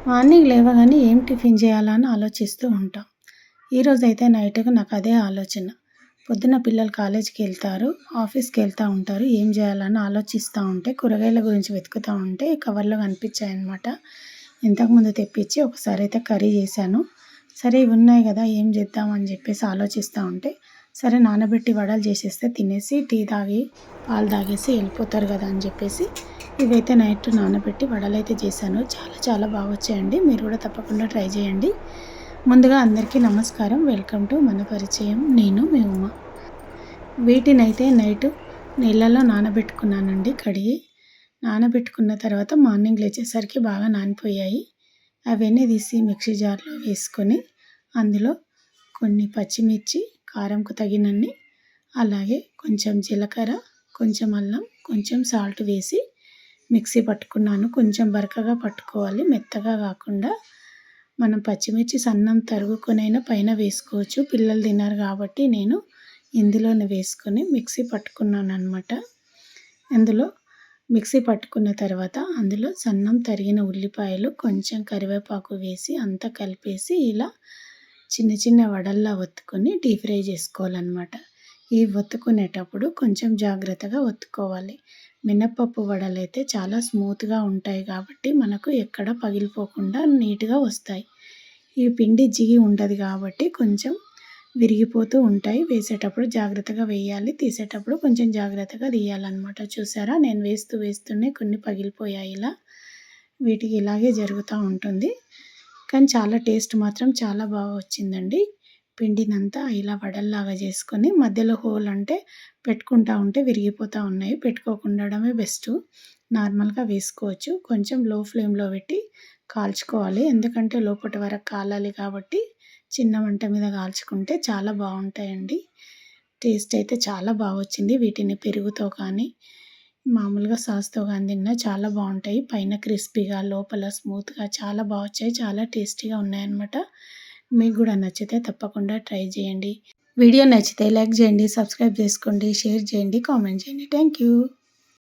Morning లేవగానే ఏం tiffin చేయాలా అని ఆలోచిస్తూ ఉంటాం. ఈరోజైతే నైట్‌కి నాకు అదే ఆలోచన. పొద్దున పిల్లలు కాలేజీకి వెళ్తారు, ఆఫీస్‌కి వెళ్తా ఉంటారు. ఏం చేయాలని ఆలోచిస్తూ ఉంటే కూరగాయల గురించి వెతుకుతూ ఉంటే కవర్‌లో కనిపించాయన్నమాట. ఇంతకుముందు తెప్పించి ఒకసారి అయితే కర్రీ చేశాను. సరే ఇవి ఉన్నాయి కదా ఏం చేద్దాం అని చెప్పేసి ఆలోచిస్తూ ఉంటే సరే నానబెట్టి వడలు చేసేస్తే తినేసి టీ తాగి పాలు తాగేసి వెళ్ళిపోతారు కదా అని చెప్పేసి ఇవైతే నైట్ నానబెట్టి వడలైతే చేశాను. చాలా చాలా బాగా వచ్చాయండి. మీరు కూడా తప్పకుండా ట్రై చేయండి. ముందుగా అందరికీ నమస్కారం. వెల్కమ్ టు మన పరిచయం. నేను మీ ఉమ. వీటినైతే నైట్ నీళ్ళలో నానబెట్టుకున్నానండి కడిగి. నానబెట్టుకున్న తర్వాత మార్నింగ్ లేచేసరికి బాగా నానిపోయాయి. అవన్నీ తీసి మిక్సీ జార్లో వేసుకొని అందులో కొన్ని పచ్చిమిర్చి, కారంకు తగినన్ని, అలాగే కొంచెం జీలకర్ర, కొంచెం అల్లం, కొంచెం సాల్ట్ వేసి మిక్సీ పట్టుకున్నాను. కొంచెం బరకగా పట్టుకోవాలి, మెత్తగా కాకుండా. మనం పచ్చిమిర్చి సన్నం తరుగుకొనైనా పైన వేసుకోవచ్చు. పిల్లలు తినరు కాబట్టి నేను ఇందులోనే వేసుకొని మిక్సీ పట్టుకున్నాను అన్నమాట. అందులో మిక్సీ పట్టుకున్న తర్వాత అందులో సన్నం తరిగిన ఉల్లిపాయలు, కొంచెం కరివేపాకు వేసి అంతా కలిపేసి ఇలా చిన్న చిన్న వడల్లా ఒత్తుకొని డీప్ ఫ్రై చేసుకోవాలన్నమాట. ఈ ఒత్తుకునేటప్పుడు కొంచెం జాగ్రత్తగా ఒత్తుకోవాలి. మినపప్పు వడలైతే చాలా స్మూత్గా ఉంటాయి కాబట్టి మనకు ఎక్కడ పగిలిపోకుండా నీట్గా వస్తాయి. ఈ పిండి జిగి ఉండదు కాబట్టి కొంచెం విరిగిపోతూ ఉంటాయి. వేసేటప్పుడు జాగ్రత్తగా వేయాలి, తీసేటప్పుడు కొంచెం జాగ్రత్తగా తీయాలన్నమాట. చూసారా, నేను వేస్తూనే కొన్ని పగిలిపోయాయి. ఇలా వీటికి ఇలాగే జరుగుతూ ఉంటుంది. కానీ చాలా టేస్ట్ మాత్రం చాలా బాగా వచ్చిందండి. పిండినంతా ఇలా వడల్లాగా చేసుకొని మధ్యలో హోల్ అంటే పెట్టుకుంటా ఉంటే విరిగిపోతూ ఉన్నాయి. పెట్టుకోకుండడమే బెస్ట్. నార్మల్గా వేసుకోవచ్చు. కొంచెం లో ఫ్లేమ్లో పెట్టి కాల్చుకోవాలి, ఎందుకంటే లోపటి వరకు కాలాలి కాబట్టి చిన్న మంట మీద కాల్చుకుంటే చాలా బాగుంటాయండి. టేస్ట్ అయితే చాలా బాగా వచ్చింది. వీటిని పెరుగుతో కానీ మామూలుగా సాస్తో కానీ తిన్నా చాలా బాగుంటాయి. పైన క్రిస్పీగా లోపల స్మూత్గా చాలా బాగా వచ్చాయి. చాలా టేస్టీగా ఉన్నాయన్నమాట. మీకు కూడా నచ్చితే తప్పకుండా ట్రై చేయండి. వీడియో నచ్చితే లైక్ చేయండి, సబ్స్క్రైబ్ చేసుకోండి, షేర్ చేయండి, కామెంట్ చేయండి. Thank you.